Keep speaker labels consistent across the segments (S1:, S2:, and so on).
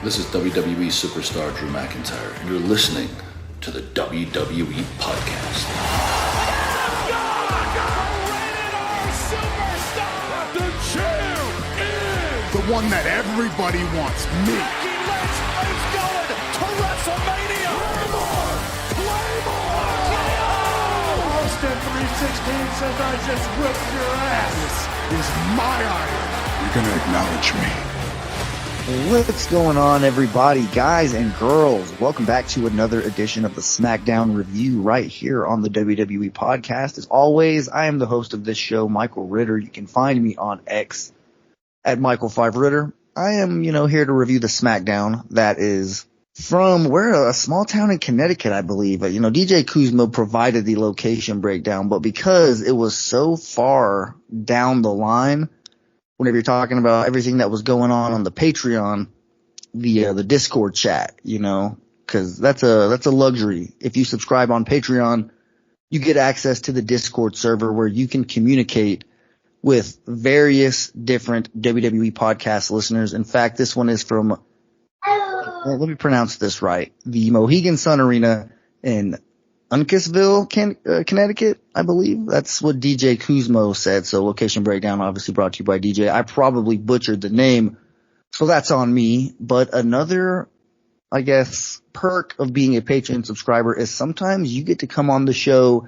S1: This is WWE superstar Drew McIntyre, and you're listening to the WWE Podcast.
S2: The champ is
S3: the one that everybody wants, me.
S2: Let's going to WrestleMania. Claymore!
S3: Austin 316 says I just whipped your ass. This is my iron. You're gonna acknowledge me.
S4: What's going on, everybody, guys and girls? Welcome back to another edition of the SmackDown Review right here on the WWE Podcast. As always, I am the host of this show, Michael Ritter. You can find me on X at Michael5Ritter. I am, here to review the SmackDown that is from a small town in Connecticut, I believe. DJ Kuzma provided the location breakdown, but because it was so far down the line, whenever you're talking about everything that was going on the Patreon, the Discord chat, cause that's a luxury. If you subscribe on Patreon, you get access to the Discord server where you can communicate with various different WWE podcast listeners. In fact, this one is from, let me pronounce this right, the Mohegan Sun Arena in Uncasville, Connecticut, I believe. That's what DJ Kuzmo said. So location breakdown obviously brought to you by DJ. I probably butchered the name, so that's on me. But another, I guess, perk of being a Patreon subscriber is sometimes you get to come on the show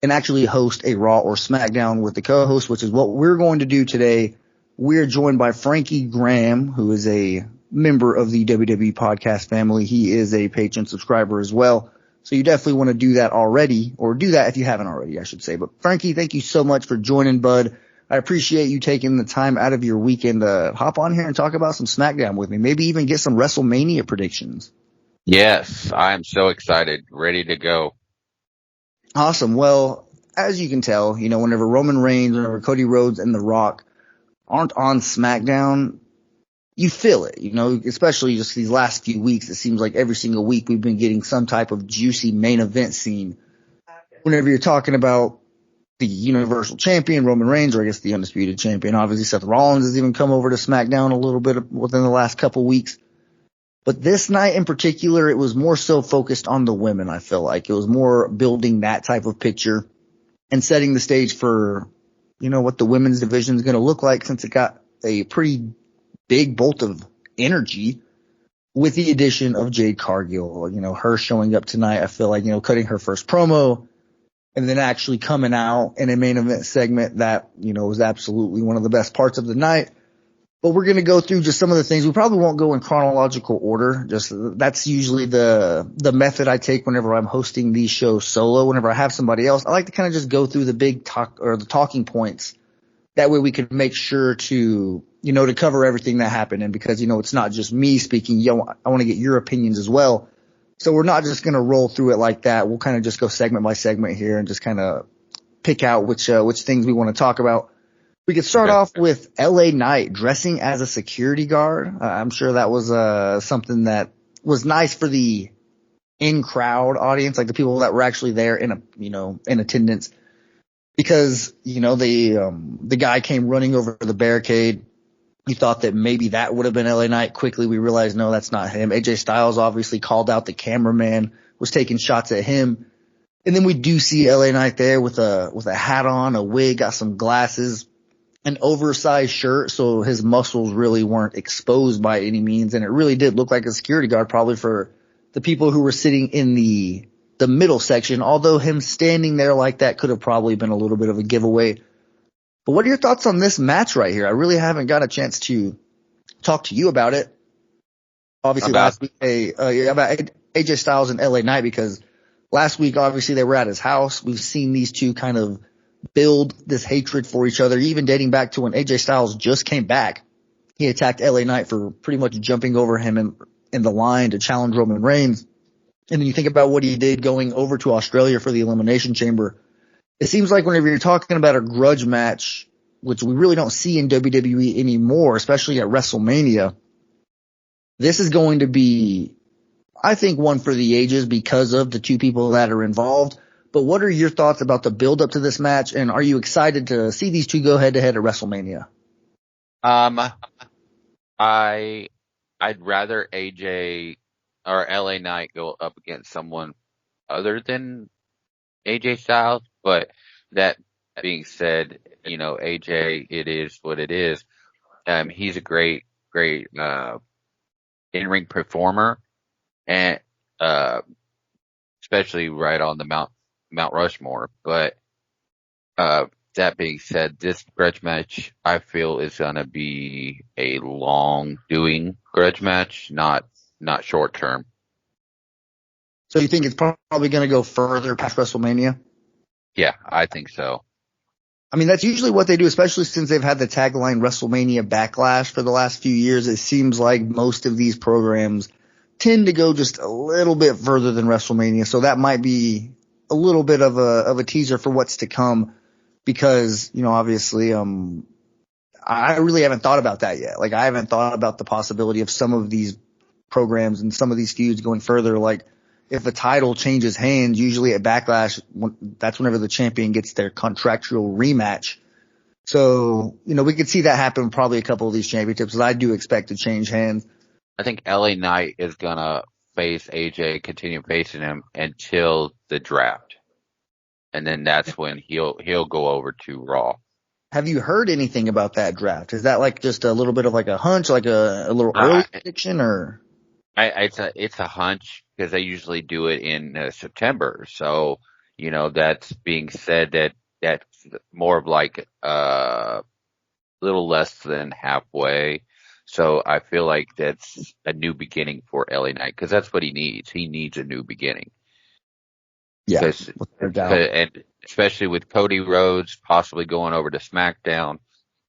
S4: and actually host a Raw or SmackDown with the co-host, which is what we're going to do today. We're joined by Frankie Graham, who is a member of the WWE podcast family. He is a Patreon subscriber as well. So you definitely want to do that already, or do that if you haven't already, I should say. But Frankie, thank you so much for joining, bud. I appreciate you taking the time out of your weekend to hop on here and talk about some SmackDown with me. Maybe even get some WrestleMania predictions.
S5: Yes, I'm so excited. Ready to go.
S4: Awesome. Well, as you can tell, whenever Roman Reigns, whenever Cody Rhodes and The Rock aren't on SmackDown, you feel it, especially just these last few weeks. It seems like every single week we've been getting some type of juicy main event scene. Whenever you're talking about the Universal Champion, Roman Reigns, or I guess the Undisputed Champion, obviously Seth Rollins has even come over to SmackDown a little bit within the last couple weeks. But this night in particular, it was more so focused on the women, I feel like. It was more building that type of picture and setting the stage for, what the women's division is going to look like, since it got a pretty big bolt of energy with the addition of Jade Cargill. Her showing up tonight, I feel like, cutting her first promo and then actually coming out in a main event segment that, was absolutely one of the best parts of the night. But we're going to go through just some of the things. We probably won't go in chronological order. Just that's usually the method I take whenever I'm hosting these shows solo. Whenever I have somebody else, I like to kind of just go through the big talk or the talking points. That way we can make sure to, to cover everything that happened. And because, it's not just me speaking, I want to get your opinions as well. So we're not just going to roll through it like that. We'll kind of just go segment by segment here and just kind of pick out which things we want to talk about. We could start off with LA Knight dressing as a security guard. I'm sure that was something that was nice for the in-crowd audience, like the people that were actually there in attendance. Because, the guy came running over the barricade. You thought that maybe that would have been LA Knight. Quickly we realized, no, that's not him. AJ Styles obviously called out the cameraman, was taking shots at him. And then we do see LA Knight there with a hat on, a wig, got some glasses, an oversized shirt, so his muscles really weren't exposed by any means. And it really did look like a security guard, probably for the people who were sitting in the middle section, although him standing there like that could have probably been a little bit of a giveaway. But what are your thoughts on this match right here? I really haven't got a chance to talk to you about it. Obviously last week, about AJ Styles and LA Knight, because last week, obviously they were at his house. We've seen these two kind of build this hatred for each other, even dating back to when AJ Styles just came back. He attacked LA Knight for pretty much jumping over him in the line to challenge Roman Reigns. And then you think about what he did going over to Australia for the Elimination Chamber. It seems like whenever you're talking about a grudge match, which we really don't see in WWE anymore, especially at WrestleMania, this is going to be, I think, one for the ages because of the two people that are involved. But what are your thoughts about the build up to this match, and are you excited to see these two go head to head at WrestleMania?
S5: I I'd rather AJ or LA Knight go up against someone other than AJ Styles, but that being said, AJ, it is what it is. He's a great, in-ring performer, and especially right on the Mount Rushmore. But that being said, this grudge match I feel is gonna be a long doing grudge match, not short term.
S4: So you think it's probably going to go further past WrestleMania?
S5: Yeah, I think so.
S4: I mean, that's usually what they do, especially since they've had the tagline WrestleMania Backlash for the last few years. It seems like most of these programs tend to go just a little bit further than WrestleMania. So that might be a little bit of a teaser for what's to come because, obviously, I really haven't thought about that yet. Like, I haven't thought about the possibility of some of these programs and some of these feuds going further. Like, if a title changes hands, usually at Backlash, that's whenever the champion gets their contractual rematch. So, we could see that happen probably a couple of these championships, because I do expect to change hands.
S5: I think LA Knight is gonna face AJ, continue facing him until the draft. And then that's when he'll go over to Raw.
S4: Have you heard anything about that draft? Is that like just a little bit of like a hunch, like a little early prediction, or?
S5: It's a hunch because they usually do it in September. So, that's being said that's more of like little less than halfway. So I feel like that's a new beginning for LA Knight because that's what he needs. He needs a new beginning.
S4: Yeah,
S5: and especially with Cody Rhodes possibly going over to SmackDown,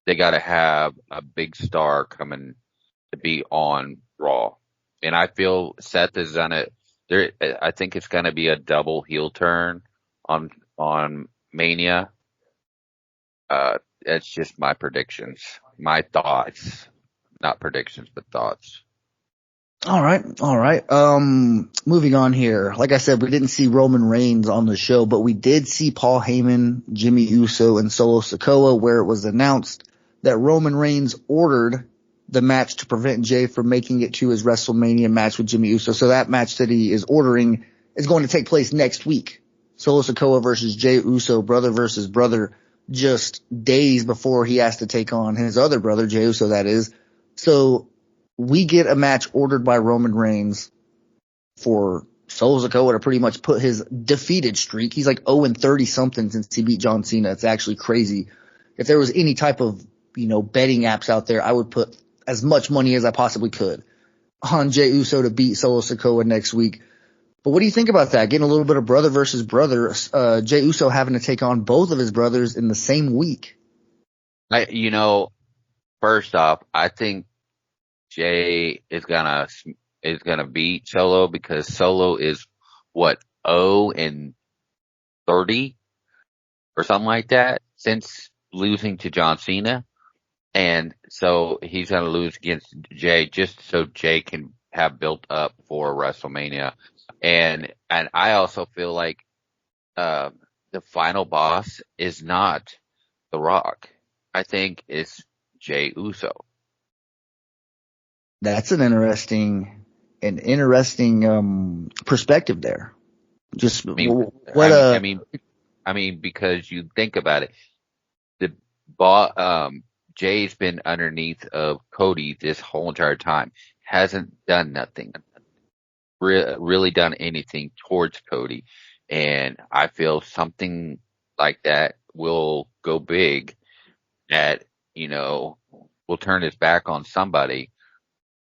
S5: they got to have a big star coming to be on Raw. And I feel Seth has done it. I think it's going to be a double heel turn on Mania. That's just my predictions, my thoughts, not predictions, but thoughts.
S4: All right. Moving on here. Like I said, we didn't see Roman Reigns on the show, but we did see Paul Heyman, Jimmy Uso, and Solo Sikoa, where it was announced that Roman Reigns ordered the match to prevent Jay from making it to his WrestleMania match with Jimmy Uso. So that match that he is ordering is going to take place next week. Solo Sikoa versus Jay Uso, brother versus brother, just days before he has to take on his other brother, Jay Uso, that is. So we get a match ordered by Roman Reigns for Solo Sikoa to pretty much put his defeated streak. He's like 0-30 something since he beat John Cena. It's actually crazy. If there was any type of, betting apps out there, I would put as much money as I possibly could on Jey Uso to beat Solo Sikoa next week. But what do you think about that? Getting a little bit of brother versus brother, Jey Uso having to take on both of his brothers in the same week.
S5: First off, I think Jay is gonna beat Solo because Solo is 0-30 or something like that since losing to John Cena. And so he's going to lose against Jay just so Jay can have built up for WrestleMania. And I also feel like, the final boss is not The Rock. I think it's Jey Uso.
S4: That's an interesting perspective there. Just
S5: I mean, because you think about it, Jay's been underneath of Cody this whole entire time. Hasn't done nothing. Really done anything towards Cody. And I feel something like that will go big that, will turn his back on somebody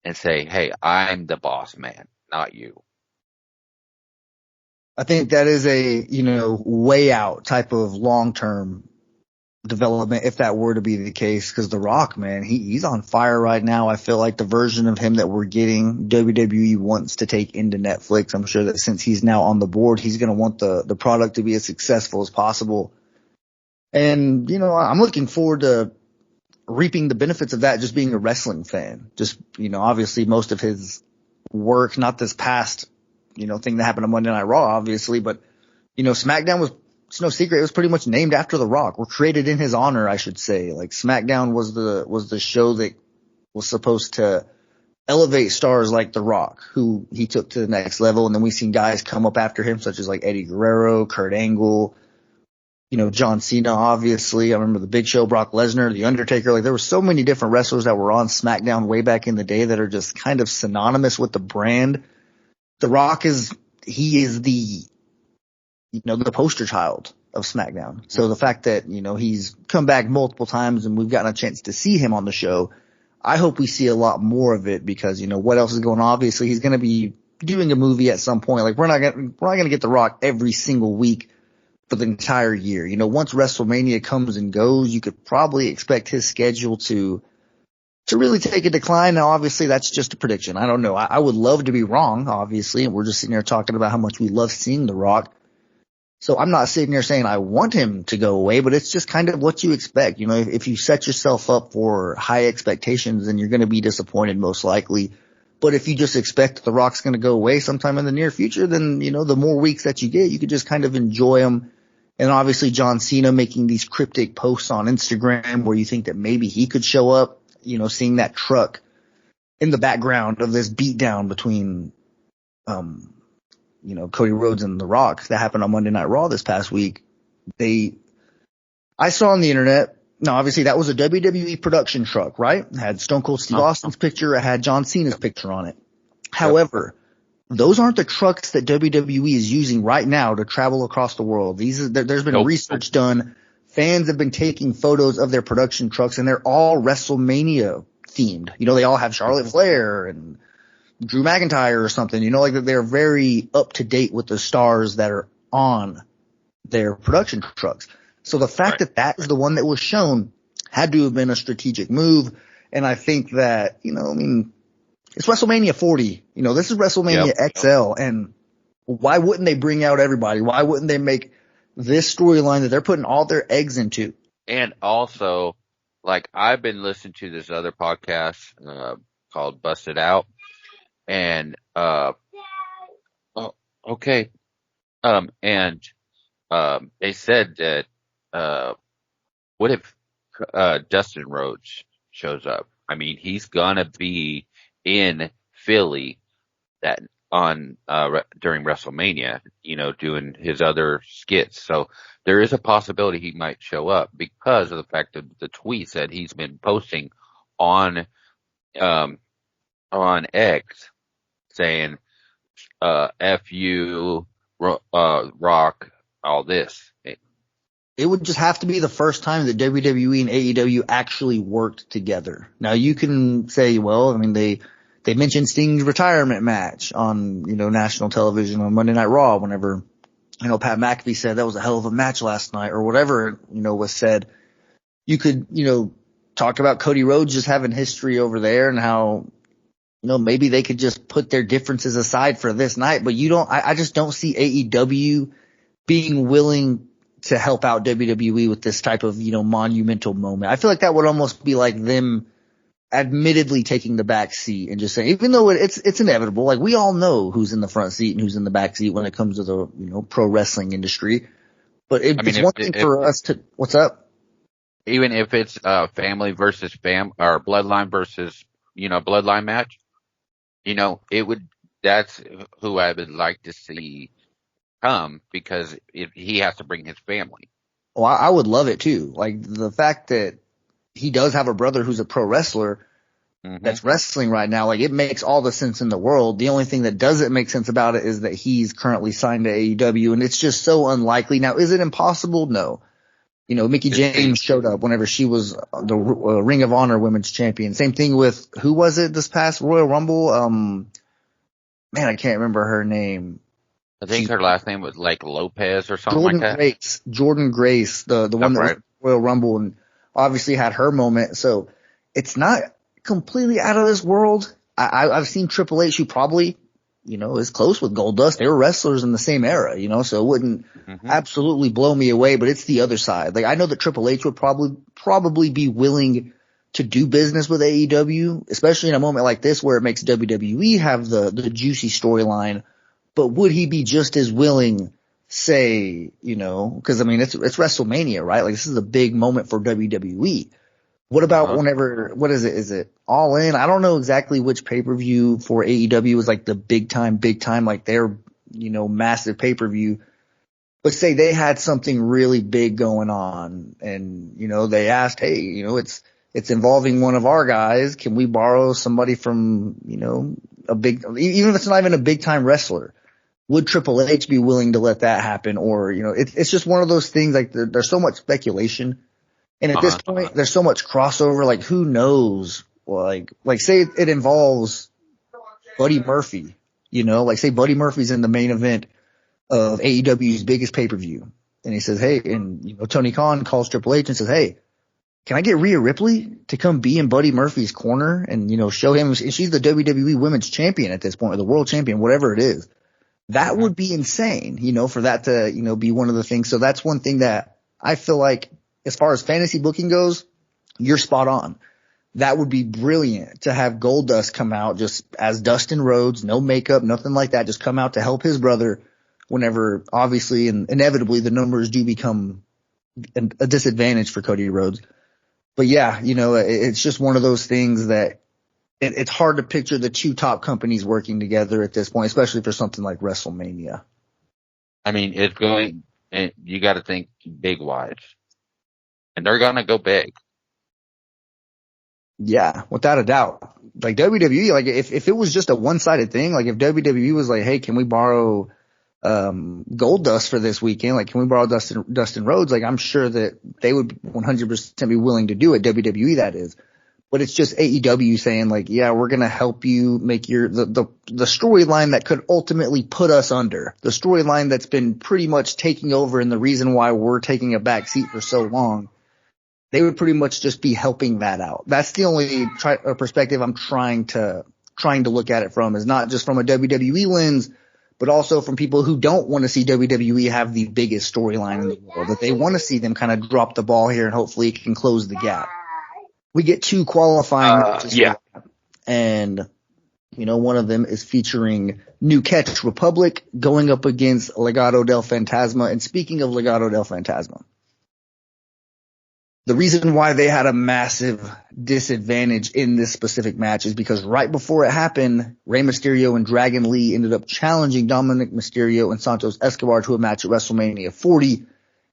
S5: and say, hey, I'm the boss man, not you.
S4: I think that is a, way out type of long-term development if that were to be the case, because The Rock, man, he's on fire right now. I feel like the version of him that we're getting, WWE wants to take into Netflix. I'm sure that since he's now on the board, he's going to want the product to be as successful as possible. And, I'm looking forward to reaping the benefits of that, just being a wrestling fan. Just, obviously most of his work, not this past, thing that happened on Monday Night Raw, obviously, but, SmackDown was, it's no secret, it was pretty much named after The Rock, or created in his honor, I should say. Like, SmackDown was the show that was supposed to elevate stars like The Rock, who he took to the next level. And then we've seen guys come up after him, such as like Eddie Guerrero, Kurt Angle, John Cena, obviously. I remember the Big Show, Brock Lesnar, The Undertaker. Like there were so many different wrestlers that were on SmackDown way back in the day that are just kind of synonymous with the brand. The Rock is the poster child of SmackDown. So the fact that, he's come back multiple times and we've gotten a chance to see him on the show, I hope we see a lot more of it because, what else is going on? Obviously, he's going to be doing a movie at some point. Like we're not going to get The Rock every single week for the entire year. Once WrestleMania comes and goes, you could probably expect his schedule to really take a decline. Now, obviously, that's just a prediction. I don't know. I would love to be wrong, obviously, and we're just sitting here talking about how much we love seeing The Rock. So I'm not sitting here saying I want him to go away, but it's just kind of what you expect. If you set yourself up for high expectations, then you're going to be disappointed most likely. But if you just expect The Rock's going to go away sometime in the near future, then, the more weeks that you get, you could just kind of enjoy them. And obviously John Cena making these cryptic posts on Instagram where you think that maybe he could show up, seeing that truck in the background of this beatdown between, Cody Rhodes and The Rock that happened on Monday Night Raw this past week. I saw on the internet, now obviously that was a WWE production truck, right? It had Stone Cold Steve Austin's picture. It had John Cena's picture on it. However, those aren't the trucks that WWE is using right now to travel across the world. There's been research done. Fans have been taking photos of their production trucks and they're all WrestleMania themed. They all have Charlotte Flair and Drew McIntyre or something, like that they're very up to date with the stars that are on their production trucks. So the fact that is the one that was shown had to have been a strategic move. And I think that, it's WrestleMania 40. This is WrestleMania XL. And why wouldn't they bring out everybody? Why wouldn't they make this storyline that they're putting all their eggs into?
S5: And also, like, I've been listening to this other podcast called Busted Out. And, they said that, what if, Dustin Rhodes shows up? I mean, he's gonna be in Philly during WrestleMania, doing his other skits. So there is a possibility he might show up because of the fact that the tweets that he's been posting on X saying, F you, Rock, all this.
S4: It would just have to be the first time that WWE and AEW actually worked together. Now you can say, well, they mentioned Sting's retirement match on, national television on Monday Night Raw whenever, Pat McAfee said that was a hell of a match last night or whatever, was said. You could, talk about Cody Rhodes just having history over there and how, maybe they could just put their differences aside for this night, but I just don't see AEW being willing to help out WWE with this type of, monumental moment. I feel like that would almost be like them admittedly taking the back seat and just saying, even though it's inevitable, like we all know who's in the front seat and who's in the back seat when it comes to the, pro wrestling industry. But it's one thing for us to, what's up?
S5: Even if it's family versus or bloodline versus, bloodline match, that's who I would like to see come because he has to bring his family.
S4: Well, I would love it too. Like the fact that he does have a brother who's a pro wrestler that's wrestling right now. Like it makes all the sense in the world. The only thing that doesn't make sense about it is that he's currently signed to AEW and it's just so unlikely. Now, is it impossible? No. Mickie James showed up whenever she was the Ring of Honor Women's Champion. Same thing with, who was it this past Royal Rumble? I can't remember her name.
S5: I think her last name was like Lopez or something like that.
S4: Jordan Grace, the one that was Royal Rumble and obviously had her moment. So it's not completely out of this world. I've seen Triple H, who probably, is close with Goldust. They were wrestlers in the same era, so it wouldn't absolutely blow me away, but it's the other side. Like I know that Triple H would probably be willing to do business with AEW, especially in a moment like this where it makes WWE have the juicy storyline. But would he be just as willing, say, because it's WrestleMania, right? Like this is a big moment for WWE. What about whenever, what is it? Is it All In? I don't know exactly which pay-per-view for AEW was like the big time, like their, massive pay-per-view. But say they had something really big going on and, they asked, hey, it's involving one of our guys. Can we borrow somebody from, a big, even if it's not even a big time wrestler? Would Triple H be willing to let that happen? Or, it's just one of those things, like there's so much speculation. And at this point, there's so much crossover, like who knows? Like say it involves Buddy Murphy, like say Buddy Murphy's in the main event of AEW's biggest pay-per-view. And he says, hey, and Tony Khan calls Triple H and says, hey, can I get Rhea Ripley to come be in Buddy Murphy's corner and, show him, she's the WWE Women's Champion at this point, or the World Champion, whatever it is. That would be insane, for that to, be one of the things. So that's one thing that I feel like, as far as fantasy booking goes, you're spot on. That would be brilliant to have Goldust come out just as Dustin Rhodes, no makeup, nothing like that, just come out to help his brother whenever, obviously and inevitably, the numbers do become a disadvantage for Cody Rhodes. But yeah, it's just one of those things that it's hard to picture the two top companies working together at this point, especially for something like WrestleMania.
S5: I mean, you got to think big wise. And they're going to go big.
S4: Yeah, without a doubt. Like WWE, like if it was just a one-sided thing, like if WWE was like, hey, can we borrow Goldust for this weekend? Like, can we borrow Dustin Rhodes? Like, I'm sure that they would 100% be willing to do it. WWE, that is. But it's just AEW saying like, yeah, we're going to help you make the storyline that could ultimately put us under, the storyline that's been pretty much taking over and the reason why we're taking a back seat for so long. They would pretty much just be helping that out. That's the only perspective I'm trying to look at it from, is not just from a WWE lens, but also from people who don't want to see WWE have the biggest storyline in the world, that they want to see them kind of drop the ball here and hopefully it can close the gap. We get 2 qualifying matches.
S5: Yeah.
S4: And, one of them is featuring New Catch Republic going up against Legado del Fantasma. And speaking of Legado del Fantasma, the reason why they had a massive disadvantage in this specific match is because right before it happened, Rey Mysterio and Dragon Lee ended up challenging Dominic Mysterio and Santos Escobar to a match at WrestleMania 40.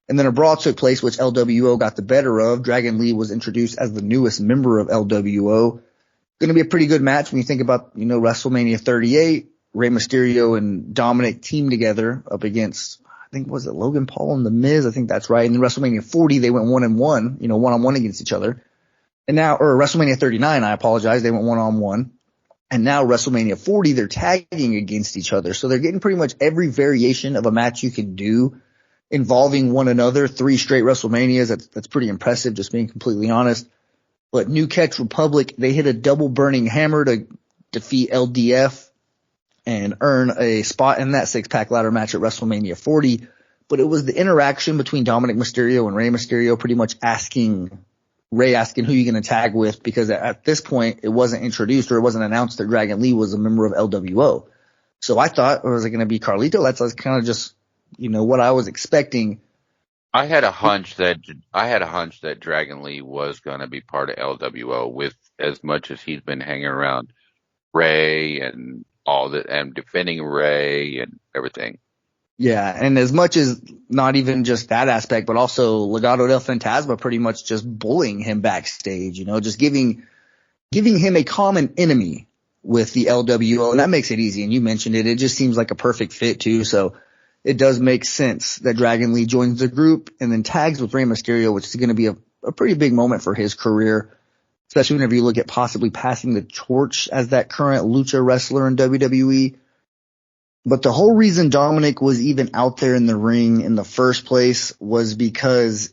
S4: And then a brawl took place, which LWO got the better of. Dragon Lee was introduced as the newest member of LWO. Going to be a pretty good match when you think about, WrestleMania 38. Rey Mysterio and Dominic teamed together up against, I think, was it Logan Paul and The Miz? I think that's right. And then WrestleMania 40, they went 1-1, one-on-one against each other. And now, or WrestleMania 39, I apologize, they went 1-on-1. And now WrestleMania 40, they're tagging against each other. So they're getting pretty much every variation of a match you can do involving one another. 3 straight WrestleManias. That's pretty impressive, just being completely honest. But New Catch Republic, they hit a double burning hammer to defeat LDF and earn a spot in that 6-pack ladder match at WrestleMania 40. But it was the interaction between Dominic Mysterio and Rey Mysterio pretty much asking who you're going to tag with, because at this point it wasn't introduced or it wasn't announced that Dragon Lee was a member of LWO. So I thought, or was it going to be Carlito? That's kind of just, what I was expecting.
S5: I had a hunch that Dragon Lee was going to be part of LWO, with as much as he's been hanging around Ray and all that and defending Ray and everything.
S4: Yeah, and as much as not even just that aspect, but also Legado del Fantasma pretty much just bullying him backstage, just giving him a common enemy with the LWO, and that makes it easy. And you mentioned it. It just seems like a perfect fit too. So it does make sense that Dragon Lee joins the group and then tags with Rey Mysterio, which is going to be a pretty big moment for his career, especially whenever you look at possibly passing the torch as that current lucha wrestler in WWE. But the whole reason Dominic was even out there in the ring in the first place was because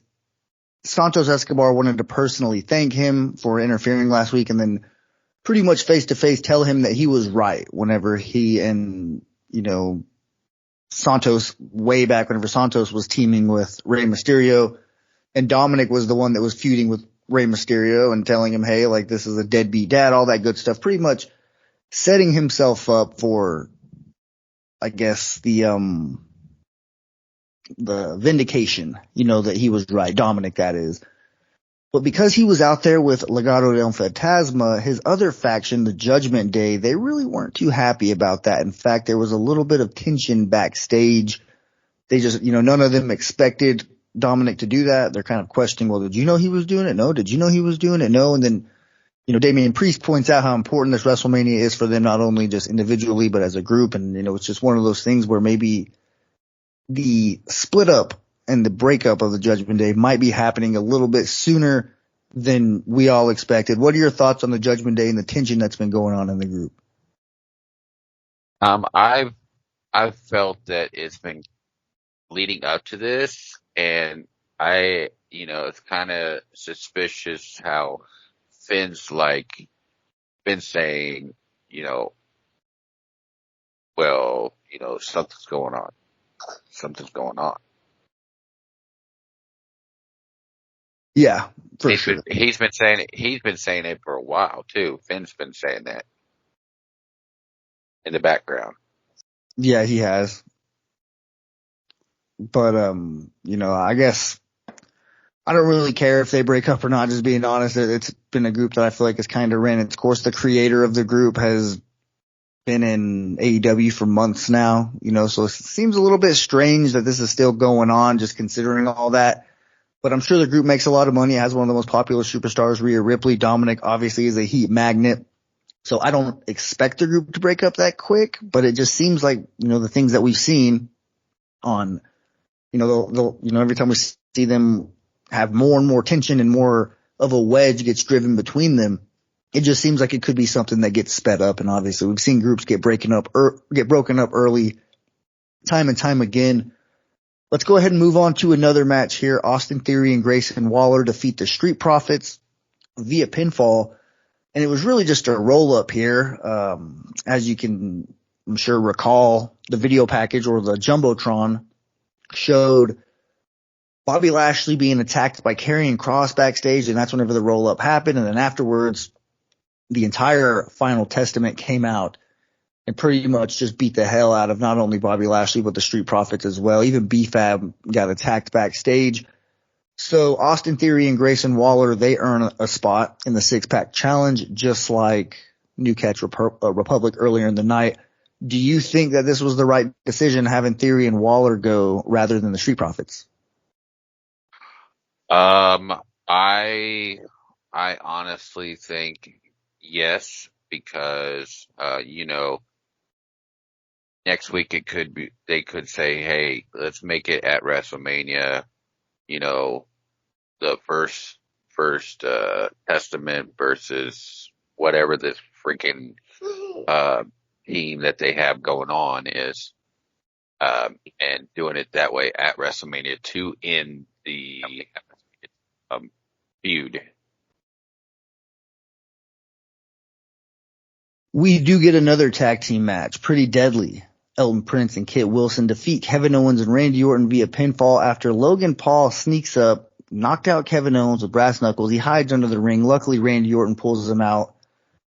S4: Santos Escobar wanted to personally thank him for interfering last week and then pretty much face to face tell him that he was right whenever he and, Santos, way back whenever Santos was teaming with Rey Mysterio, and Dominic was the one that was feuding with Rey Mysterio and telling him, hey, like, this is a deadbeat dad, all that good stuff, pretty much setting himself up for, I guess, the vindication, that he was right. Dominic, that is. But because he was out there with Legado del Fantasma, his other faction, the Judgment Day, they really weren't too happy about that. In fact, there was a little bit of tension backstage. They just, none of them expected Dominic to do that. They're kind of questioning, well, did you know he was doing it? No. Did you know he was doing it? No. And then, Damian Priest points out how important this WrestleMania is for them, not only just individually, but as a group. And, it's just one of those things where maybe the split up and the breakup of the Judgment Day might be happening a little bit sooner than we all expected. What are your thoughts on the Judgment Day and the tension that's been going on in the group?
S5: I've felt that it's been leading up to this, and it's kind of suspicious how Finn's been saying, well, something's going on. Something's going on.
S4: Yeah, for sure.
S5: He's been saying it for a while too. Finn's been saying that in the background.
S4: Yeah, he has. But, I guess I don't really care if they break up or not, just being honest. It's been a group that I feel like has kind of ran its course. The creator of the group has been in AEW for months now, so it seems a little bit strange that this is still going on, just considering all that. But I'm sure the group makes a lot of money. It has one of the most popular superstars, Rhea Ripley. Dominic obviously is a heat magnet. So I don't expect the group to break up that quick, but it just seems like, the things that we've seen on, every time we see them have more and more tension and more of a wedge gets driven between them, it just seems like it could be something that gets sped up. And obviously we've seen groups get broken up early time and time again. Let's go ahead and move on to another match here. Austin Theory and Grayson Waller defeat the Street Profits via pinfall. And it was really just a roll up here. As you can, I'm sure, recall, the video package or the Jumbotron showed Bobby Lashley being attacked by Karrion Kross backstage. And that's whenever the roll up happened. And then afterwards, the entire Final Testament came out and pretty much just beat the hell out of not only Bobby Lashley, but the Street Profits as well. Even B-Fab got attacked backstage. So Austin Theory and Grayson Waller, they earn a spot in the six-pack challenge, just like New Catch Republic earlier in the night. Do you think that this was the right decision, having Theory and Waller go rather than the Street Profits?
S5: I honestly think yes, because, next week they could say, hey, let's make it at WrestleMania, the first Testament versus whatever this freaking, team that they have going on is, and doing it that way at WrestleMania to end the, feud.
S4: We do get another tag team match, pretty deadly. Elton Prince and Kit Wilson defeat Kevin Owens and Randy Orton via pinfall after Logan Paul sneaks up, knocked out Kevin Owens with brass knuckles. He hides under the ring. Luckily, Randy Orton pulls him out,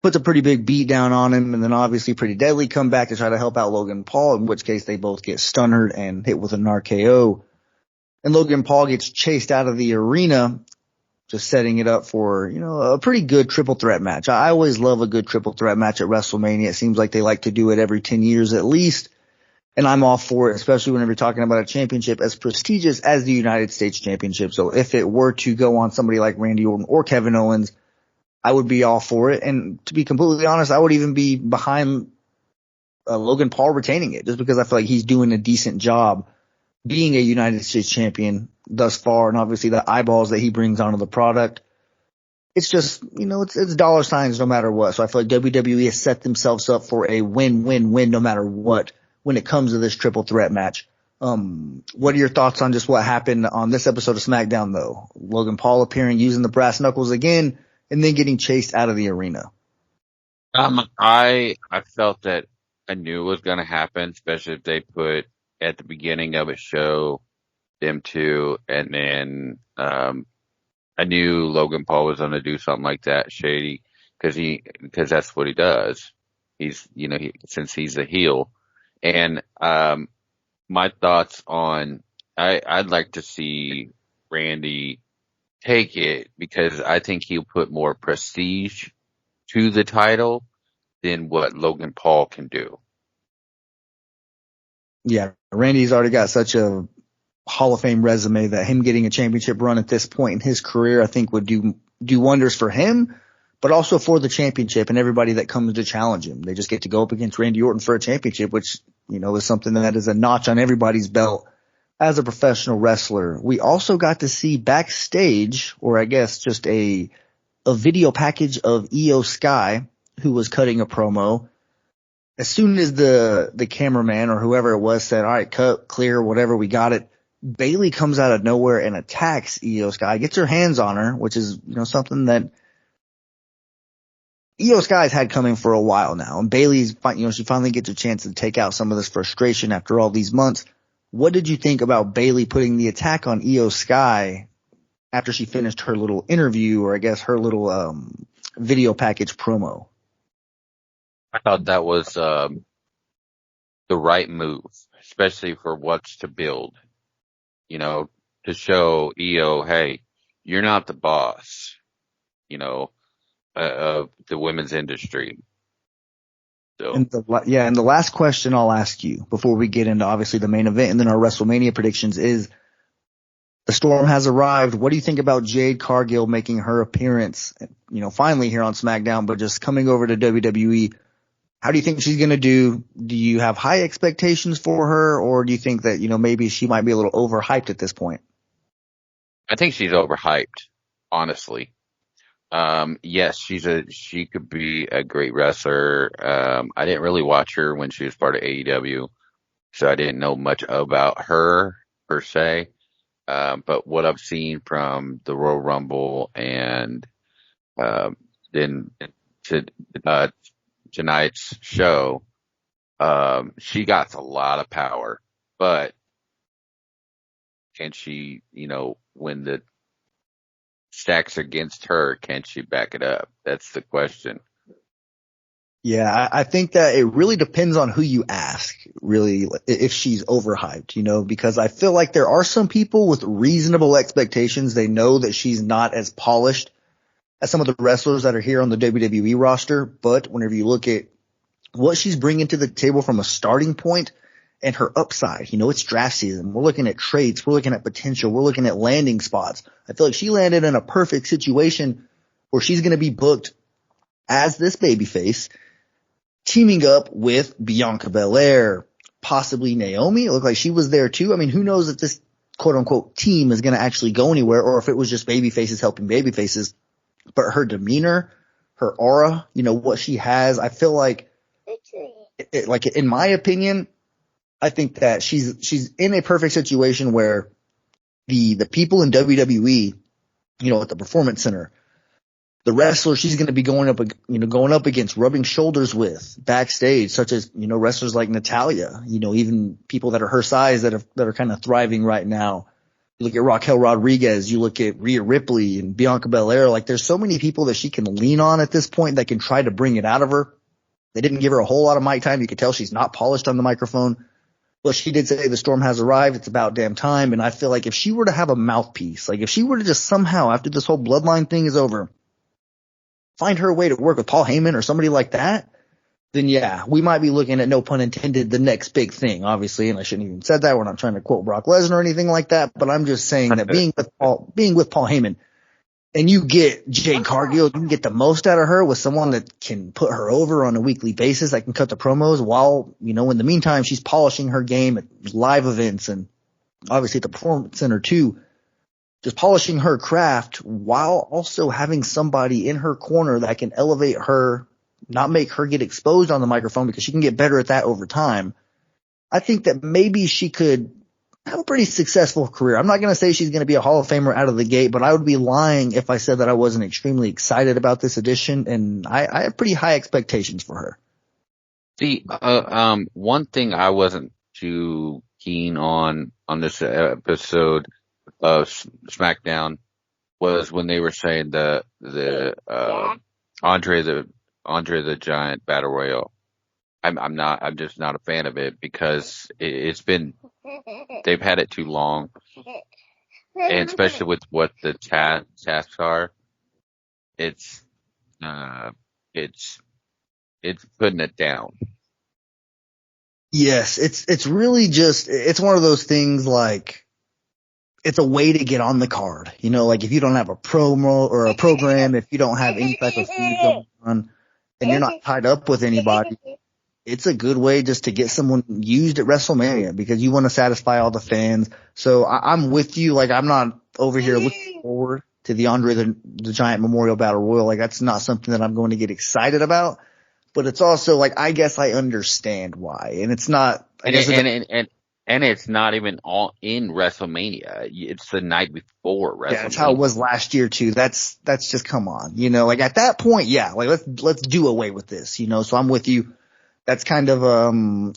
S4: puts a pretty big beat down on him, and then obviously Pretty Deadly come back to try to help out Logan Paul, in which case they both get stunnered and hit with an RKO. And Logan Paul gets chased out of the arena, just setting it up for, a pretty good triple threat match. I always love a good triple threat match at WrestleMania. It seems like they like to do it every 10 years at least. And I'm all for it, especially whenever you're talking about a championship as prestigious as the United States Championship. So if it were to go on somebody like Randy Orton or Kevin Owens, I would be all for it. And to be completely honest, I would even be behind Logan Paul retaining it, just because I feel like he's doing a decent job being a United States champion thus far, and obviously the eyeballs that he brings onto the product. It's just, it's dollar signs no matter what. So I feel like WWE has set themselves up for a win-win-win no matter what when it comes to this triple threat match. What are your thoughts on just what happened on this episode of SmackDown though? Logan Paul appearing, using the brass knuckles again, and then getting chased out of the arena.
S5: I felt that I knew it was going to happen, especially if they put at the beginning of a show them two, and then I knew Logan Paul was going to do something like that shady, because that's what he does. He's since he's a heel, and my thoughts on I'd like to see Randy take it because I think he'll put more prestige to the title than what Logan Paul can do.
S4: Yeah, Randy's already got such a Hall of Fame resume that him getting a championship run at this point in his career, I think would do wonders for him, but also for the championship and everybody that comes to challenge him. They just get to go up against Randy Orton for a championship, which, is something that is a notch on everybody's belt as a professional wrestler. We also got to see backstage, or I guess just a video package of Io Sky, who was cutting a promo. As soon as the cameraman or whoever it was said, all right, cut, clear, whatever, we got it, Bayley comes out of nowhere and attacks Io Sky, gets her hands on her, which is, something that Io Sky's had coming for a while now. And Bayley's, she finally gets a chance to take out some of this frustration after all these months. What did you think about Bayley putting the attack on Io Sky after she finished her little interview, or I guess her little video package promo?
S5: I thought that was the right move, especially for what's to build. To show Io, hey, you're not the boss, of the women's industry. So.
S4: And the last question I'll ask you before we get into obviously the main event and then our WrestleMania predictions is, the Storm has arrived. What do you think about Jade Cargill making her appearance, finally here on SmackDown, but just coming over to WWE? How do you think she's going to do? Do you have high expectations for her, or do you think that, maybe she might be a little overhyped at this point?
S5: I think she's overhyped, honestly. Yes, she could be a great wrestler. I didn't really watch her when she was part of AEW, so I didn't know much about her per se. But what I've seen from the Royal Rumble and, then tonight's show, she got a lot of power, but can she, when the stacks against her, can she back it up? That's the question.
S4: Yeah, I think that it really depends on who you ask, really, if she's overhyped, because I feel like there are some people with reasonable expectations. They know that she's not as polished as some of the wrestlers that are here on the WWE roster, but whenever you look at what she's bringing to the table from a starting point and her upside, it's draft season. We're looking at traits. We're looking at potential. We're looking at landing spots. I feel like she landed in a perfect situation where she's going to be booked as this babyface, teaming up with Bianca Belair, possibly Naomi. It looked like she was there too. I mean, who knows if this quote unquote team is going to actually go anywhere, or if it was just babyfaces helping babyfaces. But her demeanor, her aura, what she has, I feel like, like in my opinion, I think that she's in a perfect situation where the people in WWE, at the Performance Center, the wrestlers she's going to be going up against, rubbing shoulders with backstage, such as, wrestlers like Natalya, even people that are her size that are kind of thriving right now. You look at Raquel Rodriguez, you look at Rhea Ripley and Bianca Belair. Like, there's so many people that she can lean on at this point that can try to bring it out of her. They didn't give her a whole lot of mic time. You could tell she's not polished on the microphone. But she did say the Storm has arrived. It's about damn time. And I feel like if she were to have a mouthpiece, like if she were to just somehow, after this whole bloodline thing is over, find her a way to work with Paul Heyman or somebody like that, then yeah, we might be looking at, no pun intended, the next big thing, obviously. And I shouldn't even said that. We're not trying to quote Brock Lesnar or anything like that. But I'm just saying that being with Paul Heyman, and you get Jade Cargill, you can get the most out of her with someone that can put her over on a weekly basis, that can cut the promos while, in the meantime, she's polishing her game at live events and obviously at the Performance Center too. Just polishing her craft while also having somebody in her corner that can elevate her, not make her get exposed on the microphone, because she can get better at that over time. I think that maybe she could have a pretty successful career. I'm not going to say she's going to be a Hall of Famer out of the gate, but I would be lying if I said that I wasn't extremely excited about this edition, and I have pretty high expectations for her.
S5: See, one thing I wasn't too keen on this episode of SmackDown was when they were saying the Andre the Giant Battle Royal. I'm just not a fan of it because they've had it too long. and especially with what the tasks are, it's uh, it's it's putting it down.
S4: Yes, it's really just it's one of those things like it's a way to get on the card. You know, like if you don't have a promo or a program, if you don't have any type of feud going on, and you're not tied up with anybody, it's a good way just to get someone used at WrestleMania because you want to satisfy all the fans. So I'm with you. Like I'm not over here looking forward to the Andre the Giant Memorial Battle Royal. Like that's not something that I'm going to get excited about. But it's also like I guess I understand why, and it's not. I guess
S5: And it's not even all in WrestleMania. It's the night before WrestleMania.
S4: Yeah, that's how it was last year too. That's just come on, you know. Like at that point, yeah, like let's do away with this, you know. So I'm with you. That's kind of a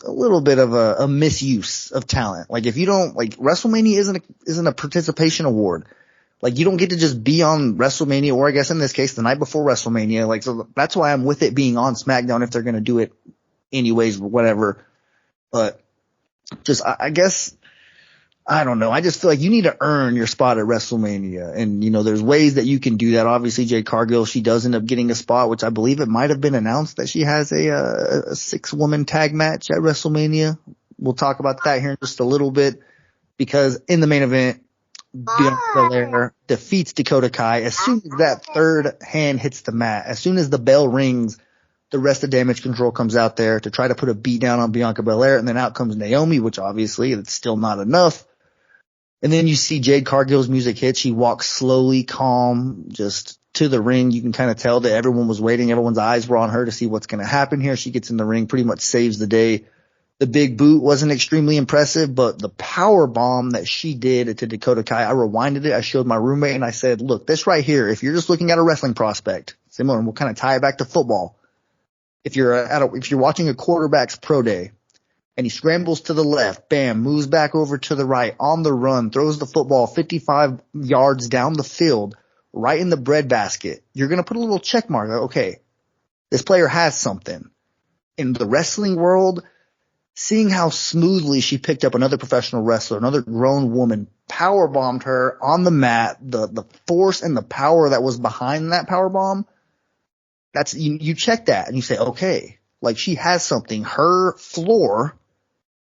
S4: little bit of a misuse of talent. Like if you don't like WrestleMania isn't a participation award. Like you don't get to just be on WrestleMania, or I guess in this case the night before WrestleMania. Like so that's why I'm with it being on SmackDown if they're gonna do it anyways, whatever. But just I guess I don't know. I just feel like you need to earn your spot at WrestleMania, and you know there's ways that you can do that. Obviously, Jade Cargill, she does end up getting a spot, which I believe it might have been announced that she has a 6-woman tag match at WrestleMania. We'll talk about that here in just a little bit because in the main event, Bianca Belair defeats Dakota Kai. As soon as that third hand hits the mat, as soon as the bell rings, the rest of Damage Control comes out there to try to put a beat down on Bianca Belair, and then out comes Naomi, which obviously it's still not enough. And then you see Jade Cargill's music hit. She walks slowly, calm, just to the ring. You can kind of tell that everyone was waiting. Everyone's eyes were on her to see what's going to happen here. She gets in the ring, pretty much saves the day. The big boot wasn't extremely impressive, but the power bomb that she did to Dakota Kai, I rewinded it. I showed my roommate and I said, look, this right here, if you're just looking at a wrestling prospect, similar, and we'll kind of tie it back to football. If you're watching a quarterback's pro day and he scrambles to the left, bam, moves back over to the right on the run, throws the football 55 yards down the field, right in the breadbasket, you're going to put a little check mark. Okay, this player has something. In the wrestling world, seeing how smoothly she picked up another professional wrestler, another grown woman, power bombed her on the mat, the force and the power that was behind that power bomb, that's you check that and you say, okay, like she has something. Her floor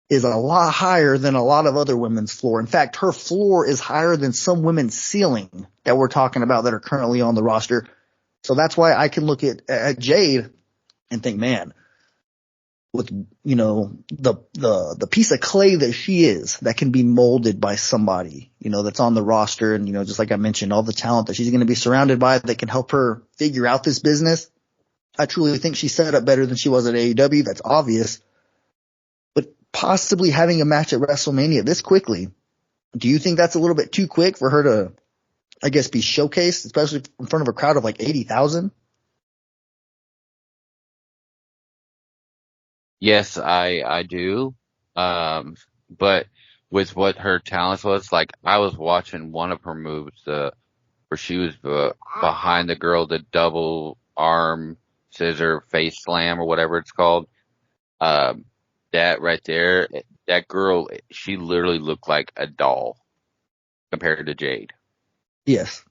S4: is a lot higher than a lot of other women's floor. In fact, her floor is higher than some women's ceiling that we're talking about that are currently on the roster. So that's why I can look at Jade and think, man, with, you know, the piece of clay that she is, that can be molded by somebody, you know, that's on the roster. And, you know, just like I mentioned, all the talent that she's going to be surrounded by that can help her figure out this business. I truly think she's set up better than she was at AEW. That's obvious. But possibly having a match at WrestleMania this quickly, do you think that's a little bit too quick for her to, I guess, be showcased, especially in front of a crowd of like 80,000?
S5: Yes, I do. But with what her talents was, like I was watching one of her moves, where she was behind the girl, the double arm scissor face slam or whatever it's called. That right there, that girl, she literally looked like a doll compared to Jade.
S4: Yes.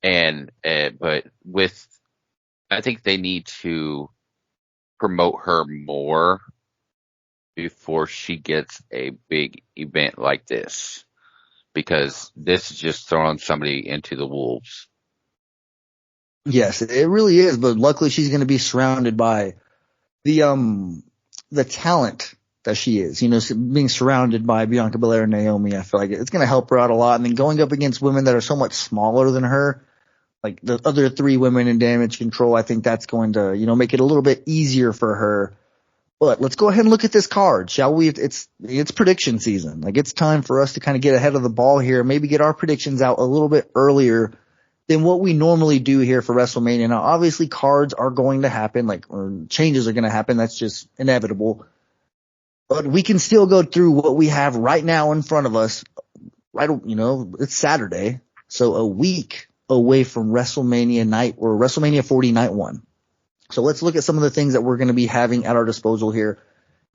S5: But I think they need to promote her more before she gets a big event like this, because this is just throwing somebody into the wolves.
S4: Yes, it really is, but luckily she's going to be surrounded by the talent that she is, you know, being surrounded by Bianca Belair and Naomi. I feel like it's going to help her out a lot. And then going up against women that are so much smaller than her, like the other 3 women in Damage Control, I think that's going to, you know, make it a little bit easier for her. But let's go ahead and look at this card, shall we? It's prediction season. Like it's time for us to kind of get ahead of the ball here, maybe get our predictions out a little bit earlier than what we normally do here for WrestleMania. Now, obviously cards are going to happen, or changes are going to happen. That's just inevitable. But we can still go through what we have right now in front of us. Right, you know, it's Saturday, so a week away from WrestleMania night, or WrestleMania 40 night 1. So let's look at some of the things that we're going to be having at our disposal here.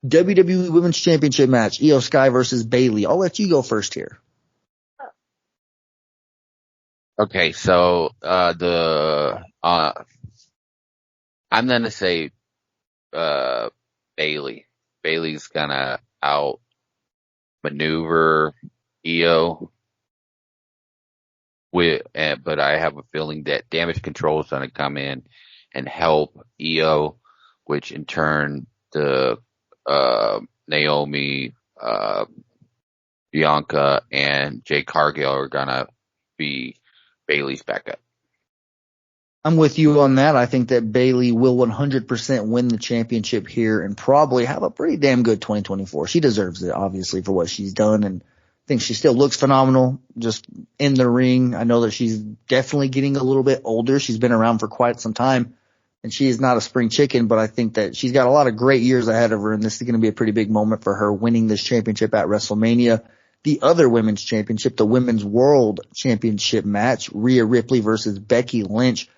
S4: WWE Women's Championship match, Io Sky versus Bayley. I'll let you go first here.
S5: Okay, so I'm gonna say Bailey. Bailey's gonna outmaneuver Io but I have a feeling that Damage Control is gonna come in and help Io, which in turn the Naomi, Bianca, and Jade Cargill are gonna be Bailey's backup.
S4: I'm with you on that. I think that Bailey will 100% win the championship here and probably have a pretty damn good 2024. She deserves it, obviously, for what she's done, and I think she still looks phenomenal just in the ring. I know that she's definitely getting a little bit older. She's been around for quite some time, and she is not a spring chicken, but I think that she's got a lot of great years ahead of her, and this is going to be a pretty big moment for her winning this championship at WrestleMania. The other women's championship, the Women's World Championship match, Rhea Ripley versus Becky Lynch.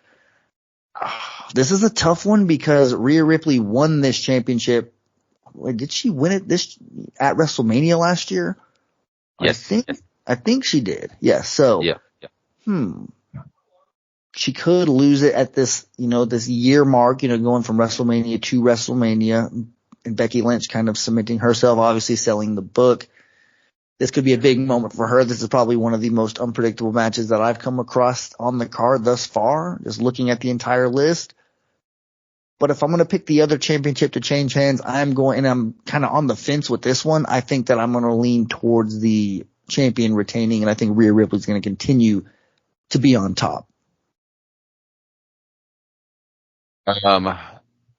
S4: This is a tough one because Rhea Ripley won this championship. Did she win it at WrestleMania last year?
S5: Yes.
S4: I think she did. Yes. So,
S5: yeah.
S4: She could lose it at this year mark, going from WrestleMania to WrestleMania, and Becky Lynch kind of cementing herself, obviously selling the book. This could be a big moment for her. This is probably one of the most unpredictable matches that I've come across on the card thus far, just looking at the entire list. But if I'm going to pick the other championship to change hands, I'm kind of on the fence with this one. I think that I'm going to lean towards the champion retaining, and I think Rhea Ripley's going to continue to be on top.